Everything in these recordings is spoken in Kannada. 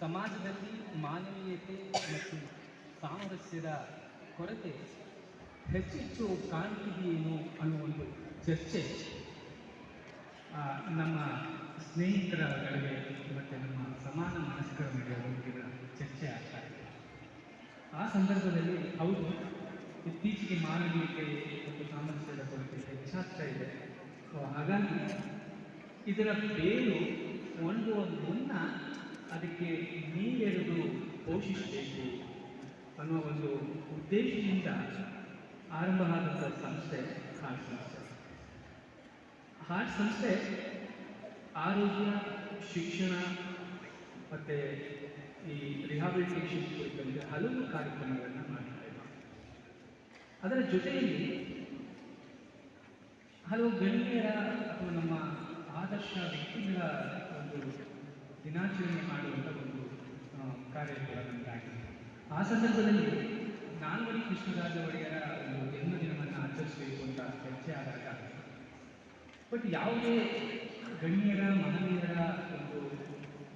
ಸಮಾಜದಲ್ಲಿ ಮಾನವೀಯತೆ ಮತ್ತು ಸಾಮರಸ್ಯದ ಕೊರತೆ ಹೆಚ್ಚೆಚ್ಚು ಕಾಣ್ತಿದೆಯೇನೋ ಅನ್ನೋ ಒಂದು ಚರ್ಚೆ ನಮ್ಮ ಸ್ನೇಹಿತರ ನಡುವೆ ಮತ್ತು ನಮ್ಮ ಸಮಾನ ಮನಸ್ಕರ ನಡುವೆ ಒಂದು ಚರ್ಚೆ ಆಗ್ತಾ ಇದೆ. ಆ ಸಂದರ್ಭದಲ್ಲಿ ಹೌದು, ಇತ್ತೀಚೆಗೆ ಮಾನವೀಯತೆ ಮತ್ತು ಸಾಮರಸ್ಯದ ಕೊರತೆ ಹೆಚ್ಚಾಗ್ತಾ ಇದೆ. ಹಾಗಾಗಿ ಇದರ ಬೇರು ಒಂದು ಮುನ್ನ ಅದಕ್ಕೆ ನೀರೆರೆದು ಪೋಷಿಸಬೇಕು ಅನ್ನುವ ಒಂದು ಉದ್ದೇಶದಿಂದ ಆರಂಭ ಆದಂಥ ಸಂಸ್ಥೆ ಹಾರ್ಟ್ ಸಂಸ್ಥೆ. ಹಾರ್ಟ್ ಸಂಸ್ಥೆ ಆರೋಗ್ಯ, ಶಿಕ್ಷಣ ಮತ್ತು ಈ ರಿಹಾಬಿಲಿಟೇಷನ್ ಕುರಿತಂತೆ ಹಲವು ಕಾರ್ಯಕ್ರಮಗಳನ್ನು ಮಾಡ್ತಾ ಇದೆ. ಅದರ ಜೊತೆಯಲ್ಲಿ ಹಲವು ಗಣ್ಯರ ಅಥವಾ ನಮ್ಮ ಆದರ್ಶ ವ್ಯಕ್ತಿಗಳ ಒಂದು ದಿನಾಚರಣೆ ಮಾಡುವಂಥ ಒಂದು ಕಾರ್ಯಕ್ರಮ ನಮ್ಮದಾಗಿದೆ. ಆ ಸಂದರ್ಭದಲ್ಲಿ ನಾಲ್ವಡಿ ಕೃಷ್ಣರಾಜ ಒಡೆಯರ ಒಂದು ಜನ್ಮದಿನವನ್ನು ಆಚರಿಸಬೇಕು ಅಂತ ಚರ್ಚೆ ಆದಾಗ, ಬಟ್ ಯಾವುದೇ ಗಣ್ಯರ ಮಹನೀಯರ ಒಂದು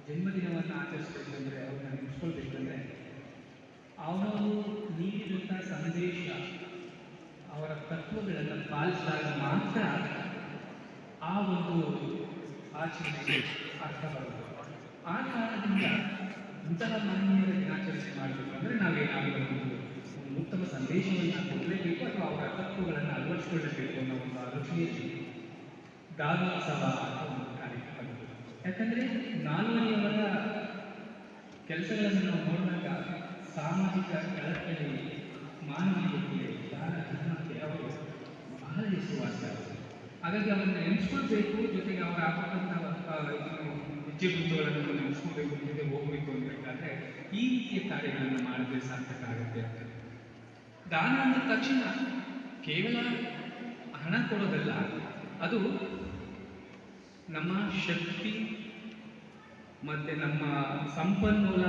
ಜನ್ಮದಿನವನ್ನು ಆಚರಿಸಬೇಕಂದ್ರೆ, ಅವ್ರನ್ನ ನೆನೆಸ್ಕೊಳ್ಬೇಕಂದ್ರೆ ಅವರು ನೀಡಿದಂಥ ಸಂದೇಶ, ಅವರ ತತ್ವಗಳನ್ನು ಪಾಲಿಸಿದಾಗ ಮಾತ್ರ ಆ ಒಂದು ಆಚರಣೆಗೆ ಅರ್ಥ ಬರುತ್ತೆ. ಆ ಕಾರಣದಿಂದ ಇಂತಹ ಮಹನೀಯರ ದಿನಾಚರಣೆ ಮಾಡಬೇಕು ಅಂದರೆ ನಾವೇನಾದರೂ ಒಂದು ಉತ್ತಮ ಸಂದೇಶವನ್ನು ಕೊಡಲೇಬೇಕು ಅಥವಾ ಅವರ ತತ್ವಗಳನ್ನು ಅಳವಡಿಸಿಕೊಳ್ಳಬೇಕು ಅನ್ನೋ ಒಂದು ಆಲೋಚನೆಯಲ್ಲಿ ದಾನೋತ್ಸವ ಒಂದು ಕಾರ್ಯಕ್ರಮ. ಯಾಕಂದರೆ ನಾಲ್ವಡಿಯವರ ಕೆಲಸಗಳನ್ನು ನಾವು ನೋಡಿದಾಗ ಸಾಮಾಜಿಕ ಕಳಕಳಿ, ಮಾನವೀಯತೆ, ದಾನ ಧರ್ಮಕ್ಕೆ ಅವರು ಬಹಳ ಹೆಸರುವಾಸಿಯಾದರು. ಹಾಗಾಗಿ ಅವರನ್ನು ನೆನೆಸ್ಕೊಳ್ಬೇಕು, ಜೊತೆಗೆ ಅವರ ಆಪತ್ತಂಥ ಹೆಜ್ಜೆ ಗುರುತುಗಳನ್ನು ನೆನೆಸ್ಕೊಳ್ಬೇಕು, ಜೊತೆಗೆ ಹೋಗಬೇಕು ಅಂತಂದರೆ ಈ ರೀತಿಯ ಕಾರ್ಯಗಳನ್ನು ಮಾಡಿದ್ರೆ ಸಾರ್ಥಕ ಆಗುತ್ತೆ ಅಂತ. ದಾನ ಅಂದ ತಕ್ಷಣ ಕೇವಲ ಹಣ ಕೊಡೋದಲ್ಲ, ಅದು ನಮ್ಮ ಶಕ್ತಿ ಮತ್ತು ನಮ್ಮ ಸಂಪನ್ಮೂಲ